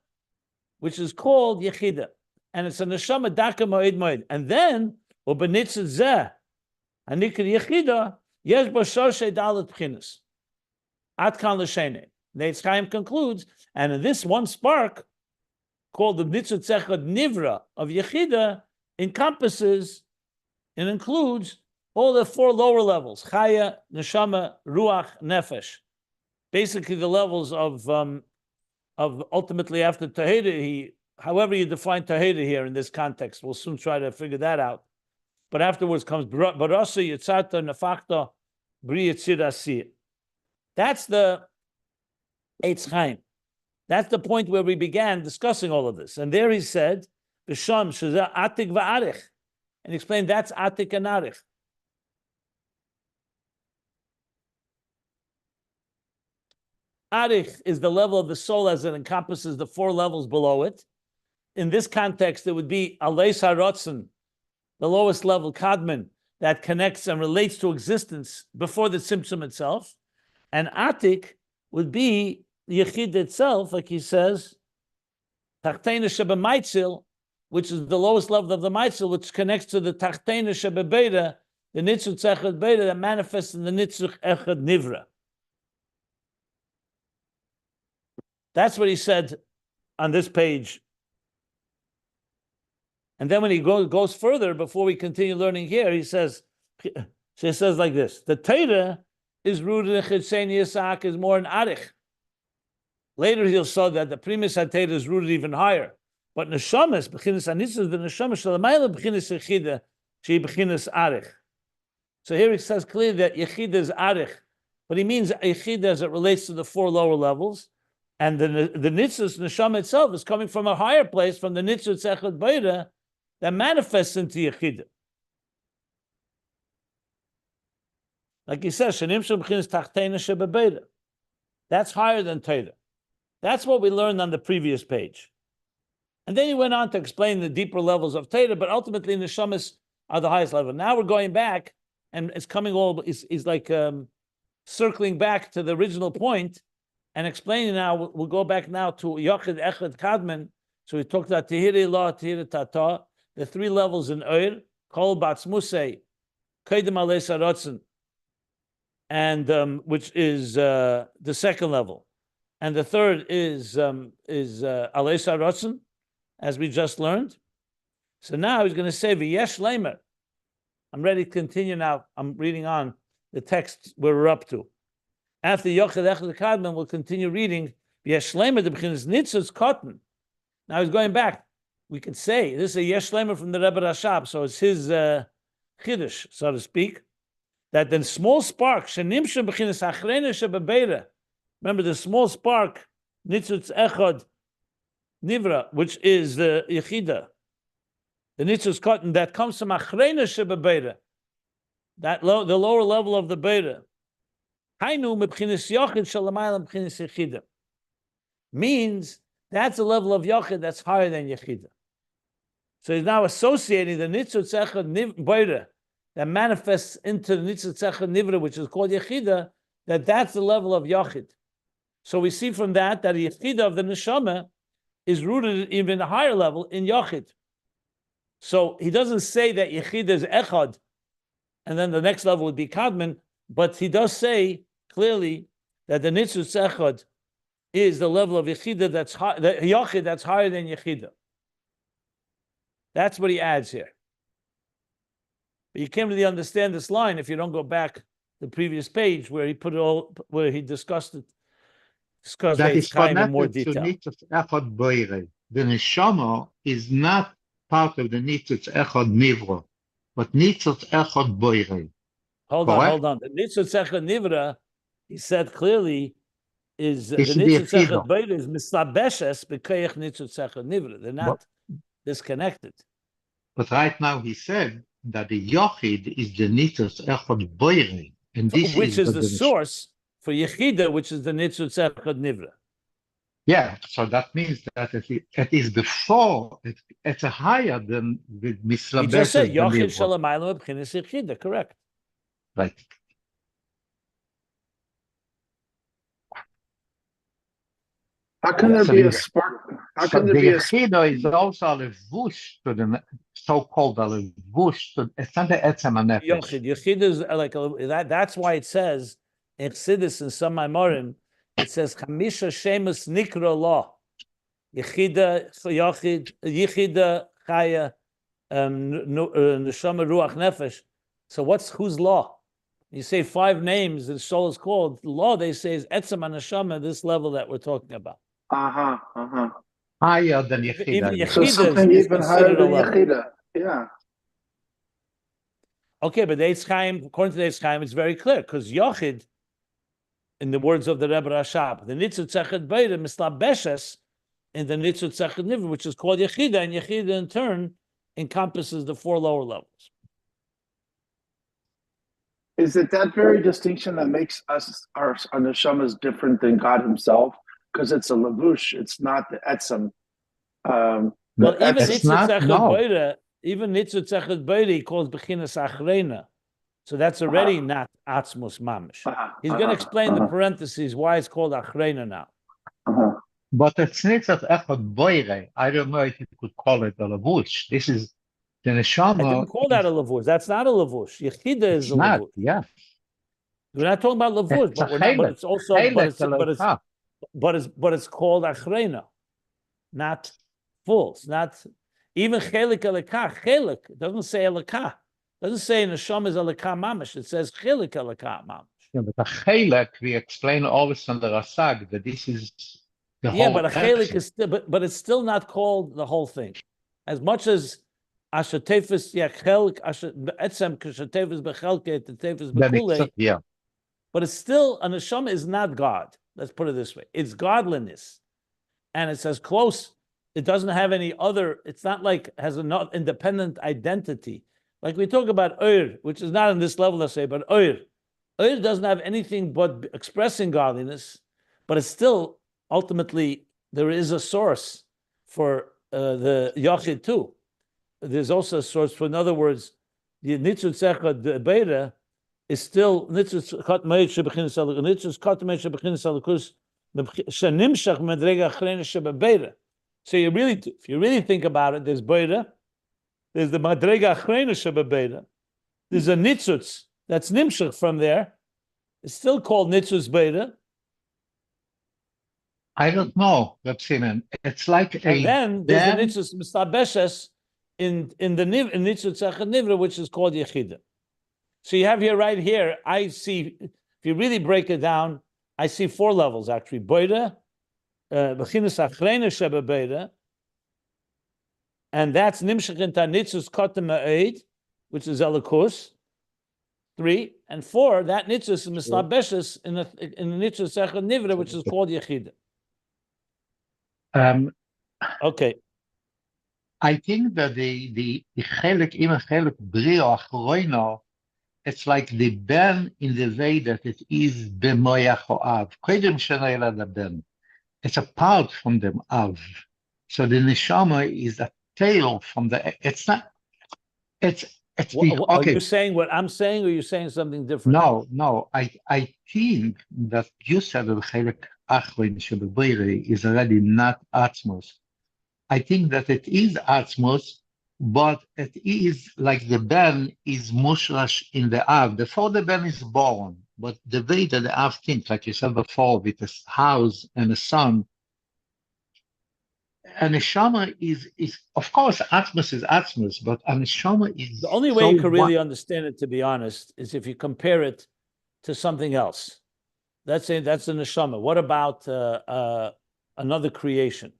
which is called Yechida. And it's a neshama Daka Moed Moed. And then ובניצת זה, הנקרא יחידה, יש בו שורשי דלת בחינס. עד כאן לשני. The Eitz Chaim concludes, and in this one spark, called the Nitzut Echad Nivra of Yechida, encompasses and includes all the 4 lower levels, Chaya, Neshama, Ruach, Nefesh. Basically the levels of ultimately after Tahira, however you define Tahira here in this context, we'll soon try to figure that out. But afterwards comes Barasa, Yitzata, Nefachta, Bri Yetzir Asiyah. That's the Eitz Chaim. That's the point where we began discussing all of this. And there he said, B'sham shezeh atik va'arich. And he explained that's atik and arich. Arich is the level of the soul as it encompasses the 4 levels below it. In this context, it would be Aleis HaRotzen, the lowest level, Kadman, that connects and relates to existence before the Tzimtzum itself. And Atik would be Yechid itself, like he says, Tachteina Shebemaitzil, which is the lowest level of the Maitzil, which connects to the Tachteina Shebebeira, the Nitzutz Echad Beira that manifests in the Nitzutz Echad Nivra. That's what he said on this page. And then when he goes further, before we continue learning here, he says like this: the Torah is rooted in Chitzeni Yisak, is more in Arich. Later he'll show that the Primus HaTorah is rooted even higher. But Neshamas, B'chinas Anitzah, the Neshamas Shalamayla B'chinas Yechida, she B'chinas Arich. So here he says clearly that Yechida is Arich, but he means Yechida as it relates to the 4 lower levels. And the Nitzus Neshama itself is coming from a higher place, from the Nitzus Echad Beira, that manifests into Yechida. Like he says, that's higher than Torah. That's what we learned on the previous page. And then he went on to explain the deeper levels of Torah, but ultimately neshamas are the highest level. Now we're going back, and it's coming all, is like circling back to the original point and explaining now. We'll go back now to Yochid, Echad, Kadman. So we talked about Tehiri La, Tehiri Tata, the three levels in Oir, Kol Batzmusei, Kedem Alei Sarotzen, and which is the second level. And the third is Alei Sarotzen, as we just learned. So now he's going to say, V'yesh Leimer. I'm ready to continue now. I'm reading on the text where we're up to. After Yochid Echad Kadman, we'll continue reading V'yesh Leimer, the B'chinas Nitzutz Cotton. Now he's going back. We could say, this is a Yesh Leimer from the Rebbe Rashab, so it's his Chiddush, so to speak, that the small spark, Shenimshem B'chinas Achrena Shebebeira, remember the small spark, Nitzutz Echad Nivra, which is the Yechida, the Nitzutz Cotton, that comes from Achrena Shebebeira, that the lower level of the Beira. Hainu Mebchinas Yochid Shalamayla Mebchinas Yechida, means that's a level of Yochid that's higher than Yechida. So he's now associating the Nitzutz Echad Beira that manifests into the Nitzutz Echad Nivra, which is called Yechida, that's the level of Yochid. So we see from that the Yechida of the Neshama is rooted even a higher level in Yochid. So he doesn't say that Yechida is Echad, and then the next level would be Kadman, but he does say clearly that the Nitzutz Echad is the level of Yechida that's high, the Yochid that's higher than Yechida. That's what he adds here. But you can't really understand this line if you don't go back to the previous page where he put it all, where he discussed it. That is time in more connected to detail. Nitzutz Echad Boire. The Neshama is not part of the Nitzutz Echad Nivra, but Nitzutz Echad Boire. Hold on. The Nitzutz Echad Nivra, he said clearly, is the Nitzutz Echad Boire is mislabeshes b'koyach Nitzutz Echad Nivra. They're not disconnected. But right now he said that the Yochid is the Nitzutz Echad Boire, and this which is the source for Yechida, which is the Nitzutz Echad Nivra. Yeah, so that means that it is before, it's higher than the Mislabeshes. He just said Yochid Shalamayla B'chinas Yechida, correct. Right. How can there be a spark? How can there be a Yechida is also a levush to the so-called a levush to it's not the etzem hanefesh. Yochid is like that. That's why it says in Chassidus in some Maimorim, it says Chamisha Shemus Nikra Law. Yechida, Yochid, Yechida, Chaya, Neshama Ruach Nefesh. So who's law? You say 5 names the soul is called. The law they say is Etzem HaNeshama, this level that we're talking about. Higher than Yechida. Even Yechida so something is even higher than level. Yechida. Yeah. Okay, but the Eitz Chaim, according to the Eitz Chaim, it's very clear because Yochid, in the words of the Rebbe Rashab, the Nitzutz Echad Beira mislabeshes in the Nitzutz Echad Nivra, which is called Yechida, and Yechida in turn encompasses the 4 lower levels. Is it that very distinction that makes us, our neshamas, different than God himself? Because it's a lavush, it's not the etzem. Well, even Nitzutz Echad Beira, even Nitzutz Echad Beira, he calls Bechinas Achrena. So that's already not Atzmus Mamish. He's going to explain the parentheses why it's called Achrena now. But it's Nitzutz Echad Boire. I don't know if you could call it a lavush. This is the neshama. I didn't call that a lavush. That's not a lavush. Yechida is a lavush. Yeah. We're not talking about lavush, but we're not. But it's also, but it's called Achrena, not full. It's not even chelik elakah. Chelik doesn't say elakah. Doesn't say neshama is elakah mamish. It says chelik elakah mamish. Yeah, but a chelik, we explain always on the rasag that this is the whole. Yeah, but a chelik is still, but it's still not called the whole thing. As much as ashatefes, chelik, etzem kashatefes bechelke, tetefes bekule. Yeah. But it's still, a neshama is not God. Let's put it this way. It's godliness. And it's as close, it doesn't have any other, it's not like has an independent identity. Like we talk about Ur, which is not on this level, let's say, but Ur. Oir doesn't have anything but expressing godliness, but it's still ultimately there is a source for the Yochid too. There's also a source for, in other words, the nitzutz echad beira is still nitzutz kat meid shebechin saluk nitzutz kat meid shebechin salukus shenimshach medrega achrena shebebeira. So you really, if you really think about it, there's beira, there's the madrega achrena shebebeira, there's a nitzutz that's nimshach from there. It's still called nitzutz beira. I don't know, Reb Simon. It's like And then there's the nitzutz mistabeshes in the nitzutz echad nivra, which is called Yechida. So you have here, right here, I see, if you really break it down, I see 4 levels actually. Beira, bechinas achrena shebebeira, and that's nimshach in nitzutz kotem ma'ed, which is elikus. 3 and 4. That nitzutz is mislabeshes in the nitzutz echad nivra, which is called Yechida. Okay. I think that the chelik ima chelik brio achroino, it's like the ben in the way that it is b'moyach ha'av. Kodim shenayla the ben. It's apart from the av. So the neshama is a tail from the. It's not. It's okay. Are you saying what I'm saying, or are you saying something different? No. I think that you said that chelik achroin shebebiri is already not atzmos. I think that it is atzmos, but it is like the ben is mushrash in the av. Before the ben is born, but the way that the av thinks, like you said before, with a house and a son, a neshama is of course atzmos is atzmos, but a neshama is the only way you can really understand it, to be honest, is if you compare it to something else. That's the neshama. What about another creation?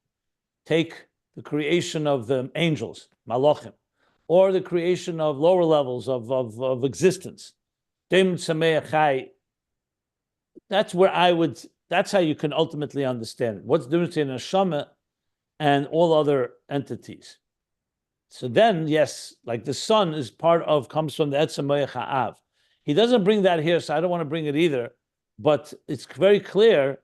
Take the creation of the angels, malachim, or the creation of lower levels of existence. That's where that's how you can ultimately understand it. What's the difference in neshama and all other entities? So then, yes, like the sun comes from the etzem moyach ha'av. He doesn't bring that here, so I don't want to bring it either. But it's very clear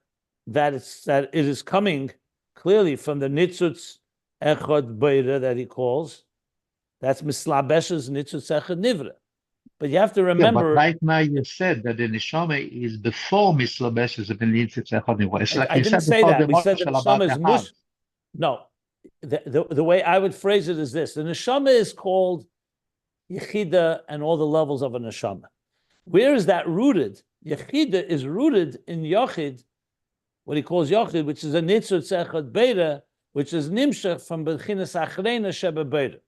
that it is coming clearly from the nitzutz echad beira that he calls. That's mislabeshes nitzutz echad nivra. But you have to remember. But right now you said that the neshama is before mislabeshes of the nitzutz echad nivra. It's like I didn't say that. We said the neshama is mush. No, the way I would phrase it is this: the neshama is called Yechida and all the levels of a neshama. Where is that rooted? Yechida is rooted in Yochid, what he calls Yochid, which is a nitzutz echad beira, which is nimshach from bechinas achrena shebebeira.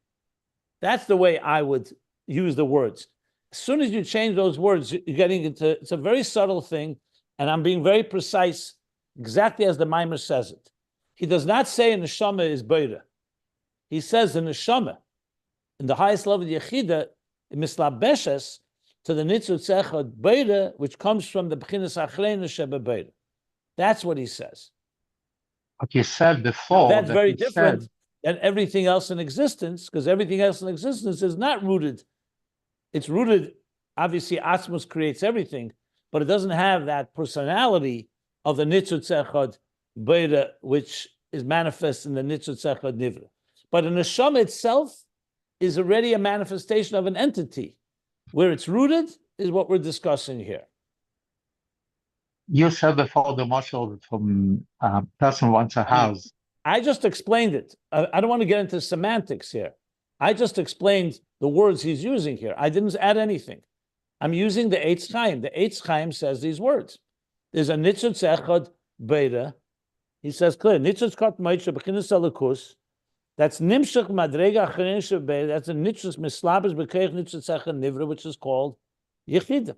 That's the way I would use the words. As soon as you change those words, you're getting into, it's a very subtle thing, and I'm being very precise, exactly as the Maimer says it. He does not say a neshama is beira. He says the neshama, in the highest level of Yechida, mislabeshes to the nitzutz echad beira, which comes from the bechinas achrena shebebeira. That's what he says. What you said before. Now, that's very different than everything else in existence, because everything else in existence is not rooted. It's rooted, obviously, Atzmos creates everything, but it doesn't have that personality of the nitzutz echad beira, which is manifest in the nitzutz echad nivra. But a neshama itself is already a manifestation of an entity. Where it's rooted is what we're discussing here. You said before the mashal from person wants a house. I just explained it. I don't want to get into semantics here. I just explained the words he's using here. I didn't add anything. I'm using the Eitz Chaim. The Eitz Chaim says these words. There's a nitzutz echad beira. He says clear, nitzutz kot ma'it shebechinas elikus. That's nimshach madrega achrena shebebeira. That's a nitzutz mislabes b'keich nitzutz echad nivra, which is called Yechida.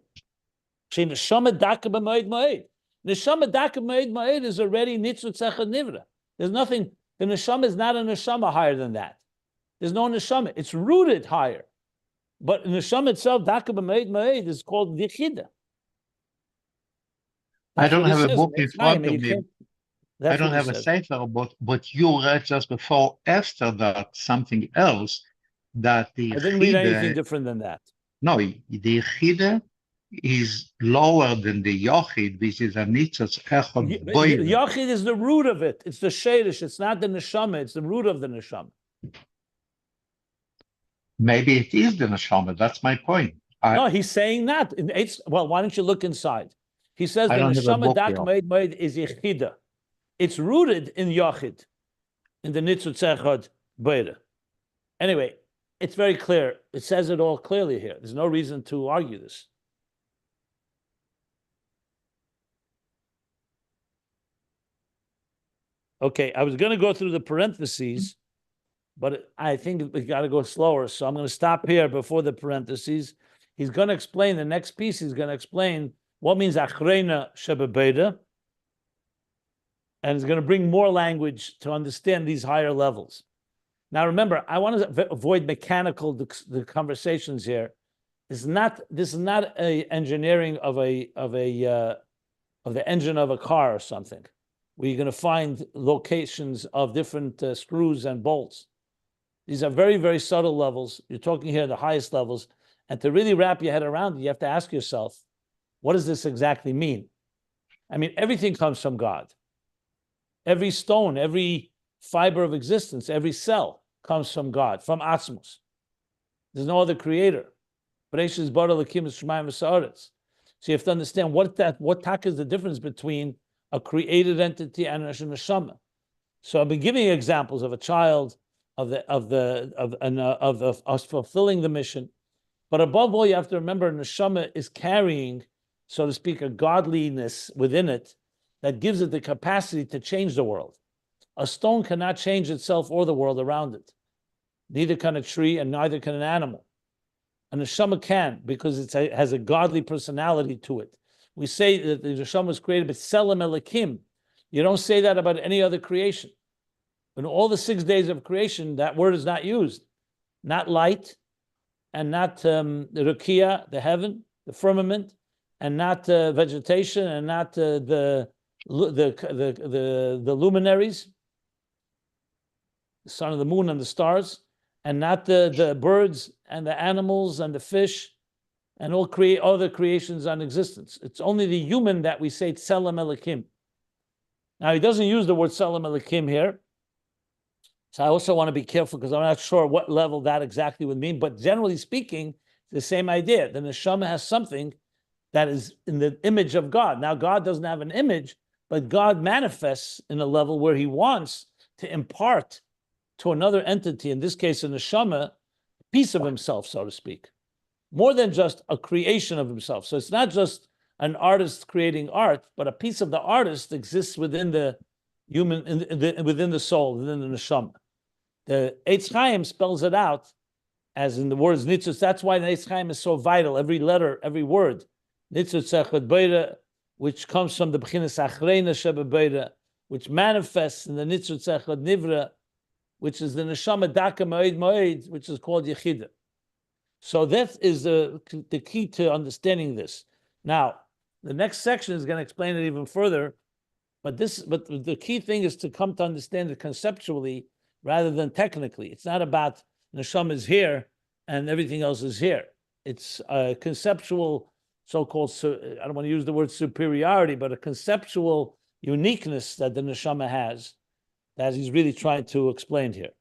Neshama daka b'moed moed. Neshama daka b'moed moed is already nitzutz echad nivra. There's nothing. The neshama is not a neshama higher than that. There's no neshama. It's rooted higher, but neshama itself daka b'moed moed is called Yechida. I don't have a book in front of me. I don't have a sefer, but you read just before after that something else that the I didn't read anything different than that. No, the Yechida is lower than the Yochid, which is a nitzos echad boile. Yochid is the root of it. It's the shadish. It's not the neshama. It's the root of the neshama. Maybe it is the neshama. That's my point. No, he's saying that. Well, why don't you look inside? He says the I don't have a neshama book dak here. moed is Yechida. It's rooted in Yochid, in the nitzutz echad boile. Anyway, it's very clear. It says it all clearly here. There's no reason to argue this. Okay, I was going to go through the parentheses, but I think we got to go slower. So I'm going to stop here before the parentheses. He's going to explain the next piece. He's going to explain what means achreina shebebeda, and he's going to bring more language to understand these higher levels. Now, remember, I want to avoid mechanical the conversations here. This is not a engineering of the engine of a car or something, where you're going to find locations of different screws and bolts. These are very, very subtle levels. You're talking here the highest levels. And to really wrap your head around it, you have to ask yourself, what does this exactly mean? I mean, everything comes from God. Every stone, every fiber of existence, every cell comes from God, from Atzmos. There's no other creator. So you have to understand what tak is the difference between a created entity and a neshama. So I've been giving examples of a child, of us fulfilling the mission. But above all, you have to remember, neshama is carrying, so to speak, a godliness within it that gives it the capacity to change the world. A stone cannot change itself or the world around it. Neither can a tree, and neither can an animal. A neshama can, because it has a godly personality to it. We say that the neshama was created, but selam elikim. You don't say that about any other creation. In all the 6 days of creation, that word is not used. Not light, and not the rukia, the heaven, the firmament, and not vegetation, and not the luminaries, the sun and the moon and the stars, and not the birds and the animals and the fish, and all other creations on existence. It's only the human that we say tselem elikim. Now, he doesn't use the word tselem elikim here. So I also want to be careful because I'm not sure what level that exactly would mean. But generally speaking, the same idea. The neshama has something that is in the image of God. Now, God doesn't have an image, but God manifests in a level where he wants to impart to another entity, in this case, a neshama, a piece of himself, so to speak. More than just a creation of himself. So it's not just an artist creating art, but a piece of the artist exists within the human, within the soul, within the neshama. The Eitz Chaim spells it out as in the words nitzutz. That's why the Eitz Chaim is so vital. Every letter, every word. Nitzutz echad beira, which comes from the b'chinas achreina shebebeira, which manifests in the nitzutz echad nivra, which is the neshama daka moed moed, which is called Yechida. So that is the key to understanding this. Now, the next section is going to explain it even further, but the key thing is to come to understand it conceptually rather than technically. It's not about neshama is here and everything else is here. It's a conceptual, so-called, I don't want to use the word superiority, but a conceptual uniqueness that the neshama has that he's really trying to explain here.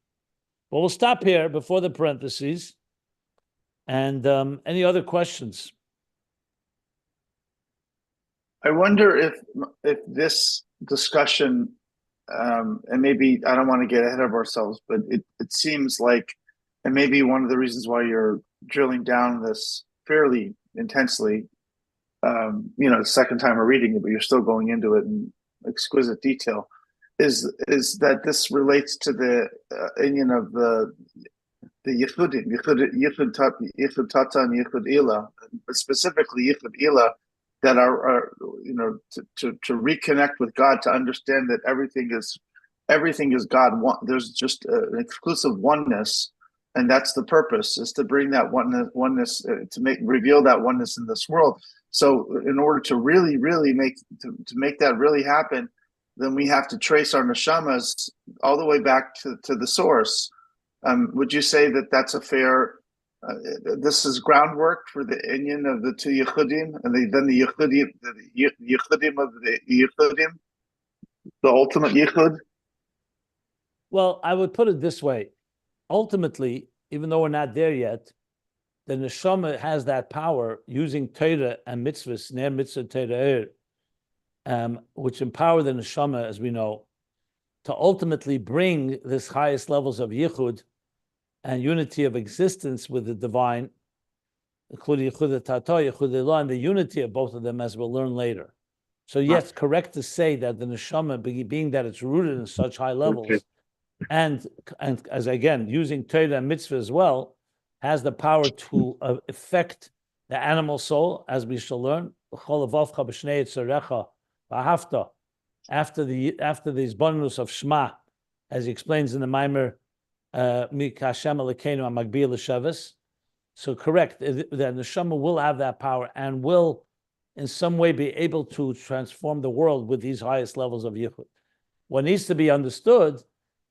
But we'll stop here before the parentheses. And any other questions? I wonder if this discussion, and maybe I don't want to get ahead of ourselves, but it seems like, and maybe one of the reasons why you're drilling down this fairly intensely, the second time we're reading it, but you're still going into it in exquisite detail, is that this relates to the Indian of the Yechudim, Yechud Tata and Yechud Ila, but specifically Yechud Ila, that are to reconnect with God, to understand that everything is God. There's just an exclusive oneness, and that's the purpose, is to bring that oneness to reveal that oneness in this world. So, in order to really make that really happen, then we have to trace our neshamas all the way back to the source. Would you say that that's a fair this is groundwork for the inyan of the two Yechidim, and then the Yechidim of the Yechidim, the ultimate Yechid. Well, I would put it this way. Ultimately, even though we're not there yet, the neshama has that power using Torah and mitzvahs, ner mitzvah Torah, which empower the neshama, as we know, to ultimately bring this highest levels of yichud and unity of existence with the divine, including Yechida Tata, Yechida Elah, and the unity of both of them, as we'll learn later. So yes, correct to say that the neshama, being that it's rooted in such high levels, and as again, using Torah and mitzvah as well, has the power to affect the animal soul, as we shall learn. After these bonus of Shema, as he explains in the Maimer, so correct, the neshama will have that power and will in some way be able to transform the world with these highest levels of yichud. What needs to be understood,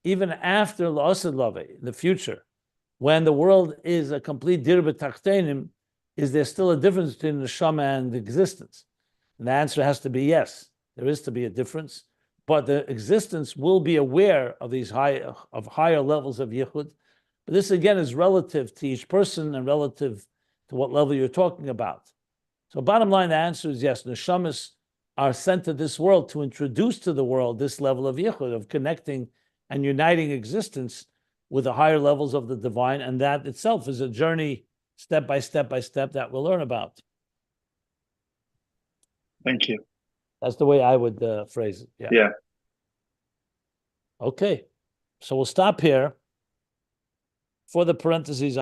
even after L'asad Lave, in the future, when the world is a complete dir b'tachtenim, is there still a difference between the neshama and the existence? And the answer has to be yes. There is to be a difference, but the existence will be aware of these higher levels of yichud. But this again is relative to each person and relative to what level you're talking about. So bottom line, the answer is yes. Neshamas are sent to this world to introduce to the world this level of yichud, of connecting and uniting existence with the higher levels of the divine, and that itself is a journey, step by step by step, that we'll learn about. Thank you. That's the way I would phrase it. Yeah. Okay. So we'll stop here for the parentheses.